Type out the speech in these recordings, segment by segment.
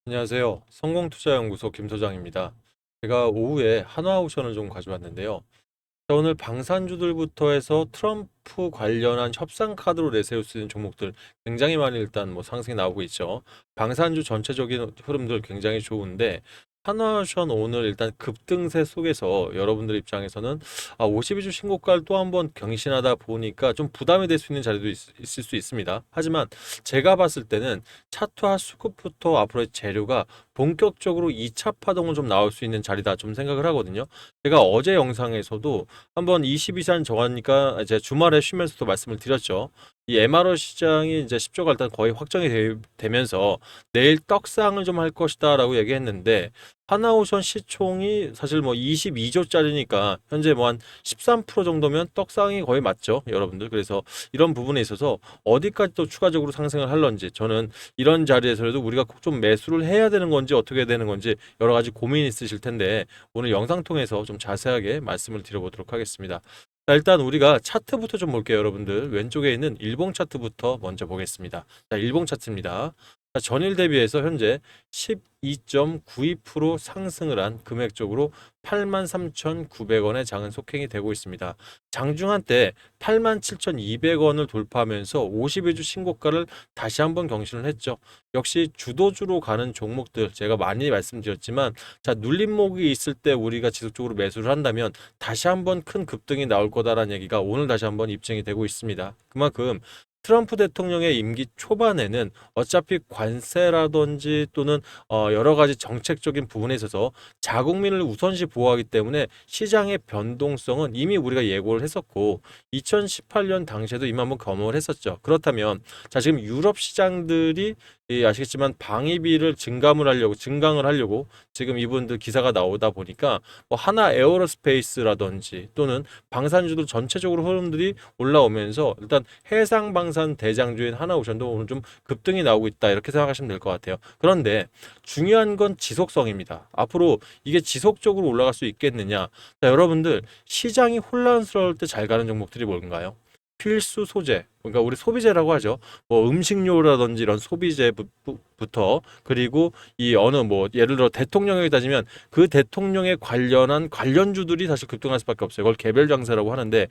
안녕하세요. 성공투자연구소 김소장입니다. 제가 오후에 한화오션을 좀 가져왔는데요. 자, 오늘 방산주들부터 해서 트럼프 관련한 협상 카드로 내세울 수 있는 종목들 굉장히 많이 일단 뭐 상승이 나오고 있죠. 방산주 전체적인 흐름들 굉장히 좋은데 한화오션 오늘 일단 급등세 속에서 여러분들 입장에서는 52주 신고가를 또 한번 경신하다 보니까 좀 부담이 될 수 있는 자리도 있을 수 있습니다. 하지만 제가 봤을 때는 차트와 수급부터 앞으로의 재료가 본격적으로 2차 파동을 좀 나올 수 있는 자리다 좀 생각을 하거든요. 제가 어제 영상에서도 한번 22산 정하니까 이제 주말에 쉬면서도 말씀을 드렸죠. 이 MRO 시장이 이제 10조가 일단 거의 확정이 되면서 내일 떡상을 좀 할 것이다라고 얘기했는데 하나오션 시총이 사실 뭐 22조짜리니까 현재 뭐 한 13% 정도면 떡상이 거의 맞죠, 여러분들. 그래서 이런 부분에 있어서 어디까지 또 추가적으로 상승을 할런지 저는 이런 자리에서라도 우리가 꼭 좀 매수를 해야 되는 건지 어떻게 해야 되는 건지 여러 가지 고민이 있으실 텐데 오늘 영상 통해서 좀 자세하게 말씀을 드려보도록 하겠습니다. 자, 일단 우리가 차트부터 좀 볼게요, 여러분들. 왼쪽에 있는 일봉 차트부터 먼저 보겠습니다. 자, 일봉 차트입니다. 자, 전일 대비해서 현재 12.92% 상승을 한 금액적으로 83,900원의 장은 속행이 되고 있습니다. 장중 한때 87,200원을 돌파하면서 52주 신고가를 다시 한번 경신을 했죠. 역시 주도주로 가는 종목들 제가 많이 말씀드렸지만 자, 눌림목이 있을 때 우리가 지속적으로 매수를 한다면 다시 한번 큰 급등이 나올 거다라는 얘기가 오늘 다시 한번 입증이 되고 있습니다. 그만큼 트럼프 대통령의 임기 초반에는 어차피 관세라든지 또는 여러 가지 정책적인 부분에 있어서 자국민을 우선시 보호하기 때문에 시장의 변동성은 이미 우리가 예고를 했었고 2018년 당시에도 이미 한번 경험을 했었죠. 그렇다면 자, 지금 유럽 시장들이 아시겠지만 방위비를 증강을 하려고 지금 이분들 기사가 나오다 보니까 뭐 하나 에어로스페이스라든지 또는 방산주들 전체적으로 흐름들이 올라오면서 일단 해상 방산 대장주인 하나오션도 오늘 좀 급등이 나오고 있다 이렇게 생각하시면 될 것 같아요. 그런데 중요한 건 지속성입니다. 앞으로 이게 지속적으로 올라갈 수 있겠느냐? 자, 여러분들 시장이 혼란스러울 때 잘 가는 종목들이 뭔가요? 필수 소재, 그러니까 우리 소비재라고 하죠. 뭐 음식료라든지 이런 소비재부터 그리고 이 어느 뭐 예를 들어 대통령에게 따지면 그 대통령에 관련한 관련주들이 사실 급등할 수밖에 없어요. 그걸 개별 장세라고 하는데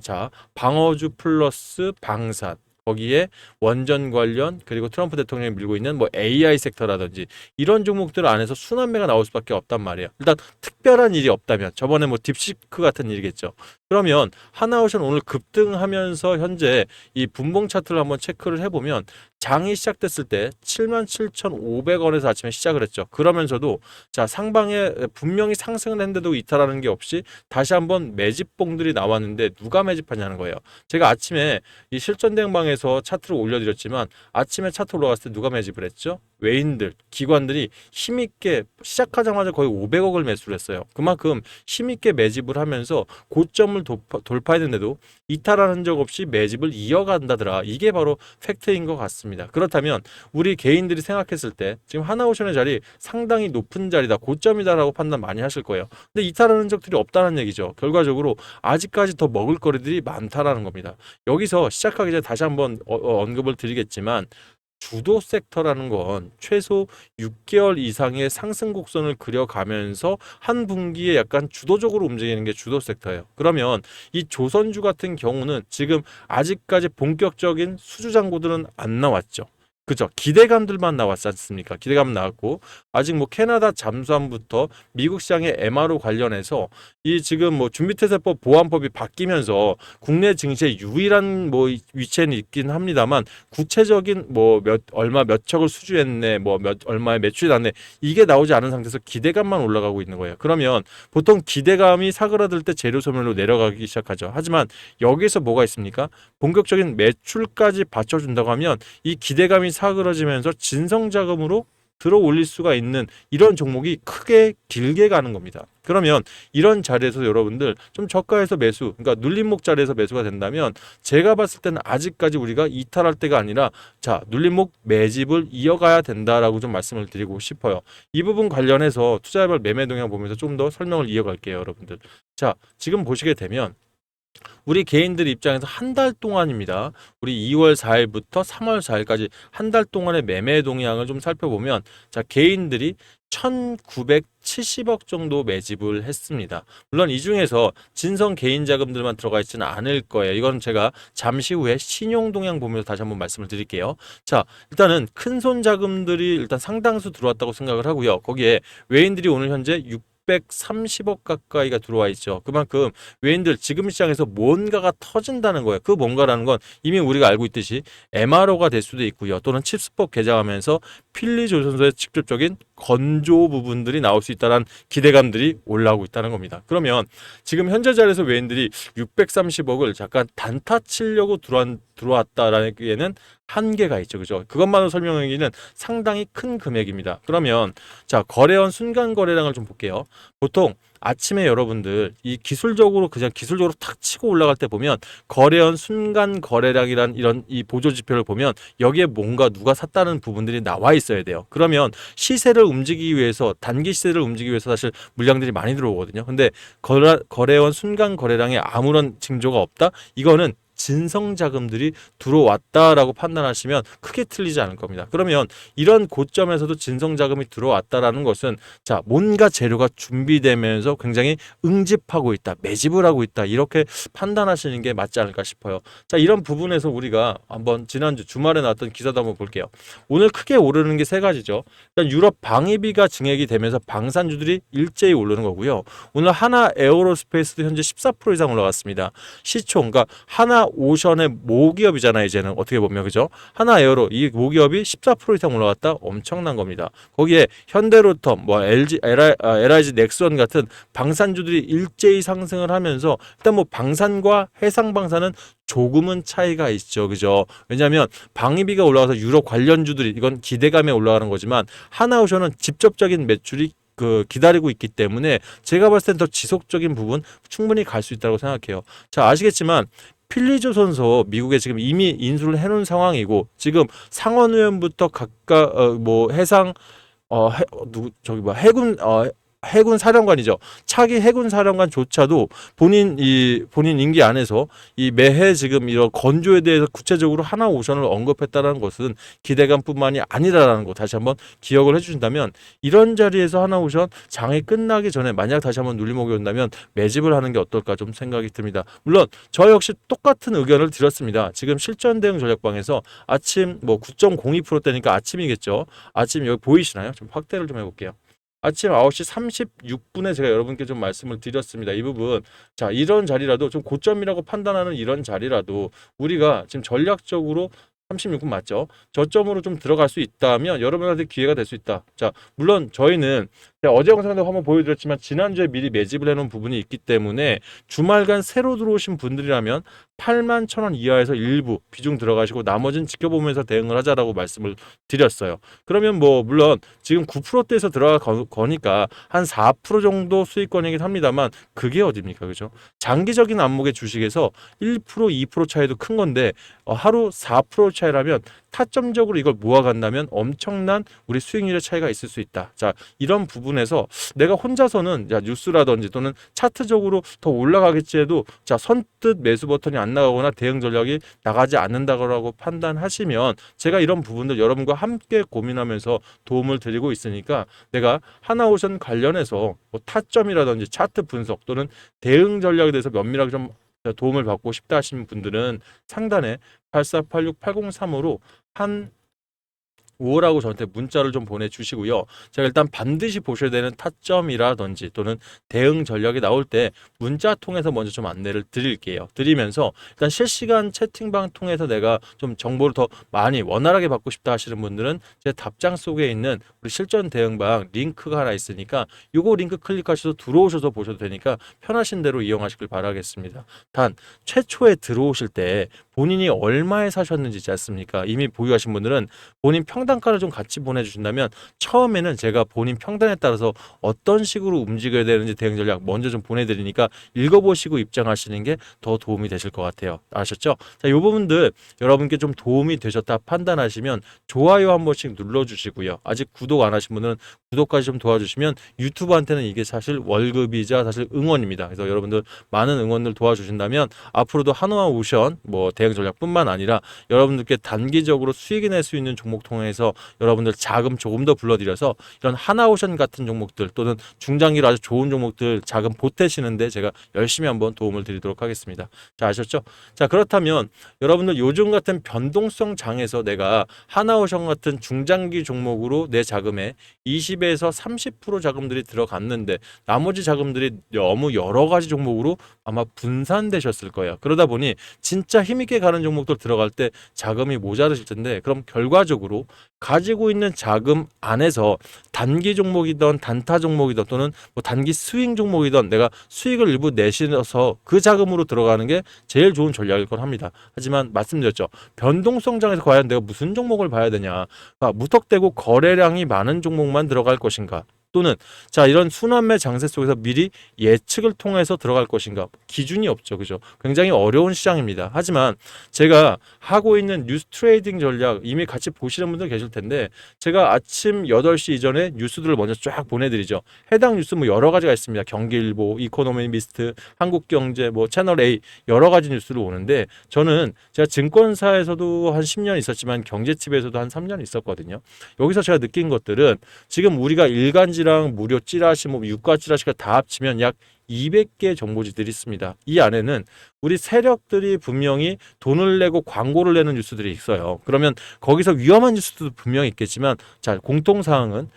자, 방어주 플러스 방산 거기에 원전 관련 그리고 트럼프 대통령이 밀고 있는 뭐 AI 섹터라든지 이런 종목들 안에서 순환매가 나올 수밖에 없단 말이에요. 일단 특별한 일이 없다면 저번에 뭐 딥시크 같은 일이겠죠. 그러면 하나오션 오늘 급등하면서 현재 이 분봉 차트를 한번 체크를 해보면 장이 시작됐을 때 77,500원에서 아침에 시작을 했죠. 그러면서도 자, 상방에 분명히 상승을 했는데도 이탈하는 게 없이 다시 한번 매집봉들이 나왔는데 누가 매집하냐는 거예요. 제가 아침에 이 실전대응방에서 차트를 올려드렸지만 아침에 차트 올라갔을 때 누가 매집을 했죠? 외인들, 기관들이 힘있게 시작하자마자 거의 500억을 매수를 했어요. 그만큼 힘있게 매집을 하면서 고점을 돌파했는데도 이탈하는 적 없이 매집을 이어간다더라. 이게 바로 팩트인 것 같습니다. 그렇다면 우리 개인들이 생각했을 때 지금 하나오션의 자리 상당히 높은 자리다, 고점이다라고 판단 많이 하실 거예요. 근데 이탈하는 적들이 없다는 얘기죠. 결과적으로 아직까지 더 먹을 거리들이 많다라는 겁니다. 여기서 시작하기 전에 다시 한번 언급을 드리겠지만 주도 섹터라는 건 최소 6개월 이상의 상승 곡선을 그려가면서 한 분기에 약간 주도적으로 움직이는 게 주도 섹터예요. 그러면 이 조선주 같은 경우는 지금 아직까지 본격적인 수주 잔고들은 안 나왔죠. 그죠? 기대감들만 나왔지 않습니까? 기대감 나왔고 아직 뭐 캐나다 잠수함부터 미국 시장의 MRO 관련해서 이 지금 뭐 준비태세법 보안법이 바뀌면서 국내 증시의 유일한 뭐 위치에는 있긴 합니다만 구체적인 뭐 얼마 몇 척을 수주했네 뭐 얼마의 매출이 났네 이게 나오지 않은 상태에서 기대감만 올라가고 있는 거예요. 그러면 보통 기대감이 사그라들 때 재료 소멸로 내려가기 시작하죠. 하지만 여기서 뭐가 있습니까? 본격적인 매출까지 받쳐준다고 하면 이 기대감이 사그러지면서 진성 자금으로 들어 올릴 수가 있는 이런 종목이 크게 길게 가는 겁니다. 그러면 이런 자리에서 여러분들 좀 저가에서 매수, 그러니까 눌림목 자리에서 매수가 된다면 제가 봤을 때는 아직까지 우리가 이탈할 때가 아니라 자, 눌림목 매집을 이어가야 된다라고 좀 말씀을 드리고 싶어요. 이 부분 관련해서 투자별 매매 동향 보면서 좀 더 설명을 이어갈게요, 여러분들. 자, 지금 보시게 되면 우리 개인들 입장에서 한 달 동안입니다. 우리 2월 4일부터 3월 4일까지 한 달 동안의 매매 동향을 좀 살펴보면 자, 개인들이 1970억 정도 매집을 했습니다. 물론 이 중에서 진성 개인 자금들만 들어가 있지는 않을 거예요. 이건 제가 잠시 후에 신용 동향 보면서 다시 한번 말씀을 드릴게요. 자, 일단은 큰손 자금들이 일단 상당수 들어왔다고 생각을 하고요. 거기에 외인들이 오늘 현재 630억 가까이가 들어와 있죠. 그만큼 외인들 지금 시장에서 뭔가가 터진다는 거예요. 그 뭔가라는 건 이미 우리가 알고 있듯이 MRO가 될 수도 있고요. 또는 칩스법 개장하면서 필리 조선소의 직접적인 건조 부분들이 나올 수 있다는 기대감들이 올라오고 있다는 겁니다. 그러면 지금 현재 자리에서 외인들이 630억을 잠깐 단타 치려고 들어왔다라는 게는 한계가 있죠. 그죠? 그것만으로 설명하기는 상당히 큰 금액입니다. 그러면 자, 거래원 순간 거래량을 좀 볼게요. 보통 아침에 여러분들 이 기술적으로 그냥 기술적으로 탁 치고 올라갈 때 보면 거래원 순간 거래량이란 이런 이 보조 지표를 보면 여기에 뭔가 누가 샀다는 부분들이 나와 있어야 돼요. 그러면 시세를 움직이기 위해서 단기 시세를 움직이기 위해서 사실 물량들이 많이 들어오거든요. 근데 거래원 순간 거래량에 아무런 징조가 없다? 이거는 진성 자금들이 들어왔다라고 판단하시면 크게 틀리지 않을 겁니다. 그러면 이런 고점에서도 진성 자금이 들어왔다라는 것은 자, 뭔가 재료가 준비되면서 굉장히 응집하고 있다, 매집을 하고 있다, 이렇게 판단하시는 게 맞지 않을까 싶어요. 자, 이런 부분에서 우리가 한번 지난주 주말에 나왔던 기사도 한번 볼게요. 오늘 크게 오르는 게 세 가지죠. 일단 유럽 방위비가 증액이 되면서 방산주들이 일제히 오르는 거고요. 오늘 하나 에어로스페이스도 현재 14% 이상 올라갔습니다. 시총, 그러니까 하나 오션의 모기업이잖아요. 이제는 어떻게 보면 그죠? 하나 에어로 이 모기업이 14% 이상 올라갔다. 엄청난 겁니다. 거기에 현대로텀, 뭐 LIG 넥스원 같은 방산주들이 일제히 상승을 하면서 일단 뭐 방산과 해상 방산은 조금은 차이가 있죠. 그죠? 왜냐하면 방위비가 올라가서 유럽 관련주들이 이건 기대감에 올라가는 거지만 하나오션은 직접적인 매출이 기다리고 있기 때문에 제가 봤을 땐 더 지속적인 부분 충분히 갈 수 있다고 생각해요. 자, 아시겠지만 필리조선소 미국에 지금 이미 인수를 해놓은 상황이고 지금 상원의원부터 각각 뭐 해상 누구 저기 뭐 해군 사령관이죠. 차기 해군 사령관조차도 본인 임기 안에서 이 매해 지금 이런 건조에 대해서 구체적으로 하나 오션을 언급했다는 것은 기대감뿐만이 아니라는 거 다시 한번 기억을 해주신다면 이런 자리에서 하나 오션 장이 끝나기 전에 만약 다시 한번 눌림목이 온다면 매집을 하는 게 어떨까 좀 생각이 듭니다. 물론 저 역시 똑같은 의견을 드렸습니다. 지금 실전 대응 전략방에서 아침 뭐 9.02%대니까 아침이겠죠. 아침 여기 보이시나요? 좀 확대를 좀 해볼게요. 아침 9시 36분에 제가 여러분께 좀 말씀을 드렸습니다. 이 부분. 자, 이런 자리라도 좀 고점이라고 판단하는 이런 자리라도 우리가 지금 전략적으로 36분 맞죠? 저점으로 좀 들어갈 수 있다면 여러분한테 기회가 될 수 있다. 자, 물론 저희는 제가 어제 영상도 한번 보여드렸지만 지난주에 미리 매집을 해놓은 부분이 있기 때문에 주말간 새로 들어오신 분들이라면 8만 1,000원 이하에서 일부 비중 들어가시고 나머지는 지켜보면서 대응을 하자라고 말씀을 드렸어요. 그러면 뭐 물론 지금 9%대에서 거니까 한 4% 정도 수익권이긴 합니다만 그게 어딥니까? 그죠? 장기적인 안목의 주식에서 1%, 2% 차이도 큰 건데 하루 4% 차이라면 타점적으로 이걸 모아간다면 엄청난 우리 수익률의 차이가 있을 수 있다. 자, 이런 부분에서 내가 혼자서는 뉴스라든지 또는 차트적으로 더 올라가겠지 해도 자, 선뜻 매수 버튼이 안 나가거나 대응 전략이 나가지 않는다고 판단하시면 제가 이런 부분들 여러분과 함께 고민하면서 도움을 드리고 있으니까 내가 하나오션 관련해서 뭐 타점이라든지 차트 분석 또는 대응 전략에 대해서 면밀하게 좀 도움을 받고 싶다 하시는 분들은 상단에 8486803으로 한 5호라고 저한테 문자를 좀 보내주시고요. 제가 일단 반드시 보셔야 되는 타점이라든지 또는 대응 전략이 나올 때 문자 통해서 먼저 좀 안내를 드릴게요. 드리면서 일단 실시간 채팅방 통해서 내가 좀 정보를 더 많이 원활하게 받고 싶다 하시는 분들은 제 답장 속에 있는 우리 실전 대응방 링크가 하나 있으니까 요거 링크 클릭하셔서 들어오셔서 보셔도 되니까 편하신 대로 이용하시길 바라겠습니다. 단 최초에 들어오실 때 본인이 얼마에 사셨는지 있지 않습니까? 이미 보유하신 분들은 본인 평단가를 좀 같이 보내주신다면 처음에는 제가 본인 평단에 따라서 어떤 식으로 움직여야 되는지 대응 전략 먼저 좀 보내드리니까 읽어보시고 입장하시는 게 더 도움이 되실 것 같아요. 아셨죠? 자, 이 부분들 여러분께 좀 도움이 되셨다 판단하시면 좋아요 한 번씩 눌러주시고요. 아직 구독 안 하신 분은 구독까지 좀 도와주시면 유튜브한테는 이게 사실 월급이자 사실 응원입니다. 그래서 여러분들 많은 응원들 도와주신다면 앞으로도 한화오션 뭐 대응 전략뿐만 아니라 여러분들께 단기적으로 수익이 낼 수 있는 종목 통해서 여러분들 자금 조금 더 불러들여서 이런 하나오션 같은 종목들 또는 중장기로 아주 좋은 종목들 자금 보태시는데 제가 열심히 한번 도움을 드리도록 하겠습니다. 자, 아셨죠? 자, 그렇다면 여러분들 요즘 같은 변동성 장에서 내가 하나오션 같은 중장기 종목으로 내 자금에 20에서 30% 자금들이 들어갔는데 나머지 자금들이 너무 여러 가지 종목으로 아마 분산되셨을 거예요. 그러다 보니 진짜 힘있게 가는 종목들 들어갈 때 자금이 모자르실 텐데 그럼 결과적으로 가지고 있는 자금 안에서 단기 종목이든 단타 종목이든 또는 뭐 단기 스윙 종목이든 내가 수익을 일부 내셔서 그 자금으로 들어가는 게 제일 좋은 전략일 건 합니다. 하지만 말씀드렸죠. 변동성장에서 과연 내가 무슨 종목을 봐야 되냐. 그러니까 무턱대고 거래량이 많은 종목만 들어갈 것인가. 또는 자 이런 순환매 장세 속에서 미리 예측을 통해서 들어갈 것인가 기준이 없죠. 그죠? 굉장히 어려운 시장입니다. 하지만 제가 하고 있는 뉴스 트레이딩 전략 이미 같이 보시는 분들 계실 텐데 제가 아침 8시 이전에 뉴스들을 먼저 쫙 보내드리죠. 해당 뉴스 뭐 여러 가지가 있습니다. 경기일보, 이코노미미스트, 한국경제, 뭐 채널 A 여러 가지 뉴스를 오는데 저는 제가 증권사에서도 한 10년 있었지만 경제집에서도 한 3년 있었거든요. 여기서 제가 느낀 것들은 지금 우리가 일간지랑 무료 찌라시, 뭐 유가 찌라시가 다 합치면 약 200개 정보지들이 있습니다. 이 안에는 우리 세력들이 분명히 돈을 내고 광고를 내는 뉴스들이 있어요. 그러면 거기서 위험한 뉴스도 분명히 있겠지만 자 공통사항은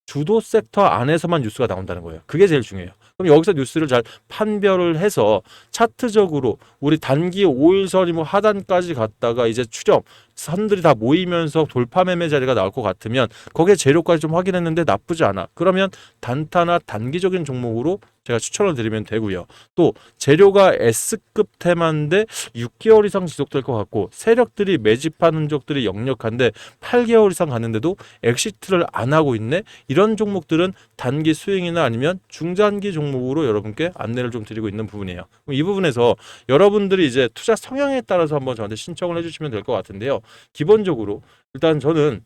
주도 섹터 안에서만 뉴스가 나온다는 거예요. 그게 제일 중요해요. 그럼 여기서 뉴스를 잘 판별을 해서 차트적으로 우리 단기 5일선이 뭐 하단까지 갔다가 이제 추정 선들이 다 모이면서 돌파 매매 자리가 나올 것 같으면 거기에 재료까지 좀 확인했는데 나쁘지 않아. 그러면 단타나 단기적인 종목으로 제가 추천을 드리면 되고요. 또 재료가 S급 테마인데 6개월 이상 지속될 것 같고 세력들이 매집한 흔적들이 역력한데 8개월 이상 갔는데도 엑시트를 안 하고 있네. 이런 종목들은 단기 수익이나 아니면 중장기 종목으로 여러분께 안내를 좀 드리고 있는 부분이에요. 이 부분에서 여러분들이 이제 투자 성향에 따라서 한번 저한테 신청을 해주시면 될 것 같은데요. 기본적으로 일단 저는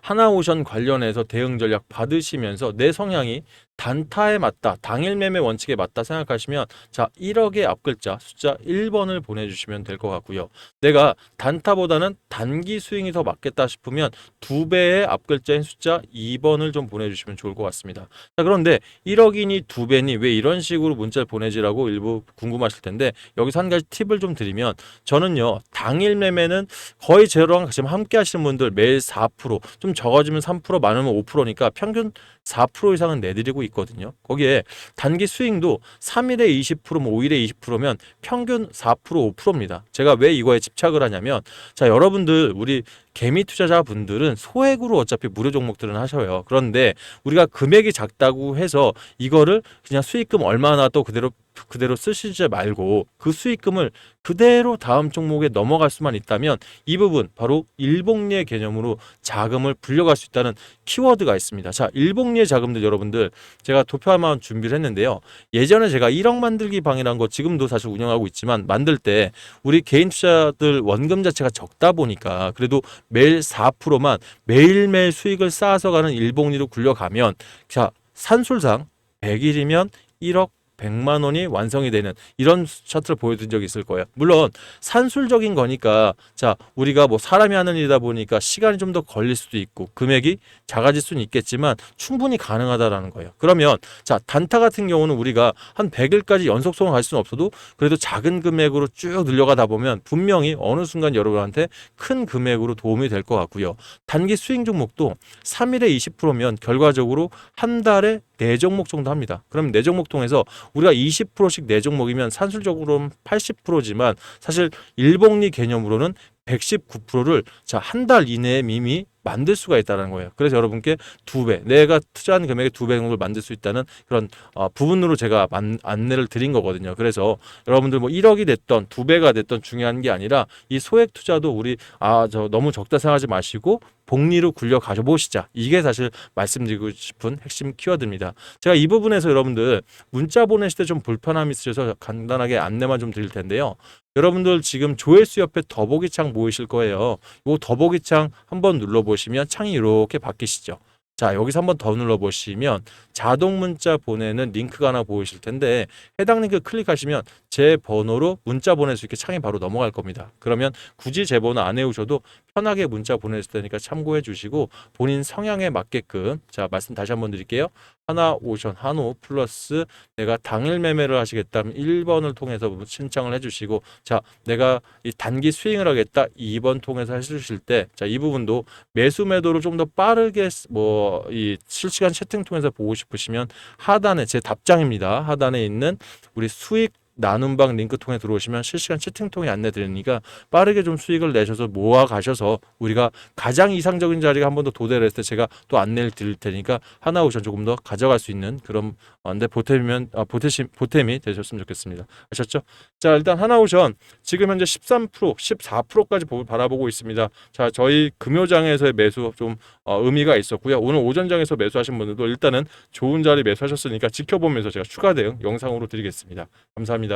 하나오션 관련해서 대응 전략 받으시면서 내 성향이 단타에 맞다, 당일 매매 원칙에 맞다 생각하시면 자 1억의 앞글자 숫자 1번을 보내주시면 될 것 같고요. 내가 단타보다는 단기 스윙이 더 맞겠다 싶으면 2배의 앞글자인 숫자 2번을 좀 보내주시면 좋을 것 같습니다. 자 그런데 1억이니 2배니 왜 이런 식으로 문자를 보내지라고 일부 궁금하실 텐데 여기서 한 가지 팁을 좀 드리면 저는요 당일 매매는 거의 제로랑 같이 함께 하시는 분들 매일 4%좀 적어지면 3% 많으면 5%니까 평균 4% 이상은 내드리고 있거든요. 거기에 단기 스윙도 3일에 20%, 뭐 5일에 20%면 평균 4%, 5%입니다. 제가 왜 이거에 집착을 하냐면 자 여러분들 우리 개미 투자자분들은 소액으로 어차피 무료 종목들은 하셔요. 그런데 우리가 금액이 작다고 해서 이거를 그냥 수익금 얼마나 또 그대로 쓰시지 말고 그 수익금을 그대로 다음 종목에 넘어갈 수만 있다면 이 부분 바로 일복리의 개념으로 자금을 불려갈 수 있다는 키워드가 있습니다. 자, 일복리의 자금들 여러분들 제가 도표화만 준비를 했는데요. 예전에 제가 1억 만들기 방이라는 거 지금도 사실 운영하고 있지만 만들 때 우리 개인 투자들 원금 자체가 적다 보니까 그래도 매일 4%만 매일매일 수익을 쌓아서 가는 일복리로 굴려가면 자, 산술상 100일이면 1억 100만 원이 완성이 되는 이런 차트를 보여드린 적이 있을 거예요. 물론 산술적인 거니까 자 우리가 뭐 사람이 하는 일이다 보니까 시간이 좀 더 걸릴 수도 있고 금액이 작아질 수는 있겠지만 충분히 가능하다라는 거예요. 그러면 자 단타 같은 경우는 우리가 한 100일까지 연속성을 갈 수는 없어도 그래도 작은 금액으로 쭉 늘려가다 보면 분명히 어느 순간 여러분한테 큰 금액으로 도움이 될 것 같고요. 단기 스윙 종목도 3일에 20%면 결과적으로 한 달에 4종목 정도 합니다. 그럼 4종목 통해서 우리가 20%씩 4종목이면 산술적으로는 80%지만 사실 일복리 개념으로는 119%를 자 한 달 이내에 이미 만들 수가 있다는 거예요. 그래서 여러분께 2배, 내가 투자한 금액의 2배 정도를 만들 수 있다는 그런 부분으로 제가 안내를 드린 거거든요. 그래서 여러분들 뭐 1억이 됐던 2배가 됐던 중요한 게 아니라 이 소액 투자도 우리 저 너무 적다 생각하지 마시고 복리로 굴려 가져보시자. 이게 사실 말씀드리고 싶은 핵심 키워드입니다. 제가 이 부분에서 여러분들 문자 보내실 때 좀 불편함이 있으셔서 간단하게 안내만 좀 드릴 텐데요. 여러분들 지금 조회수 옆에 더보기 창 보이실 거예요. 이 더보기 창 한번 눌러보시면 창이 이렇게 바뀌시죠. 자, 여기서 한번 더 눌러보시면 자동 문자 보내는 링크가 하나 보이실 텐데 해당 링크 클릭하시면 제 번호로 문자 보낼 수 있게 창이 바로 넘어갈 겁니다. 그러면 굳이 제 번호 안 외우셔도 편하게 문자 보낼 수 있으니까 참고해 주시고 본인 성향에 맞게끔, 자, 말씀 다시 한번 드릴게요. 하나오션 한우 플러스 내가 당일 매매를 하시겠다면 1번을 통해서 신청을 해주시고, 자, 내가 이 단기 스윙을 하겠다 2번 통해서 해주실 때, 자, 이 부분도 매수 매도를 좀 더 빠르게 뭐 이 실시간 채팅 통해서 보고 싶으시면 하단에 제 답장입니다. 하단에 있는 우리 수익 나눔방 링크 통해 들어오시면 실시간 채팅 통해 안내 드리니까 빠르게 좀 수익을 내셔서 모아 가셔서 우리가 가장 이상적인 자리가 한 번 더 도달했을 때 제가 또 안내를 드릴 테니까 하나오션 조금 더 가져갈 수 있는 그런 근데 보탬이면 보탬이 되셨으면 좋겠습니다. 아셨죠? 자, 일단 하나오션 지금 현재 13%, 14%까지 바라보고 있습니다. 자, 저희 금요장에서의 매수 좀 의미가 있었고요. 오늘 오전장에서 매수하신 분들도 일단은 좋은 자리 매수하셨으니까 지켜보면서 제가 추가 대응 영상으로 드리겠습니다. 감사합니다.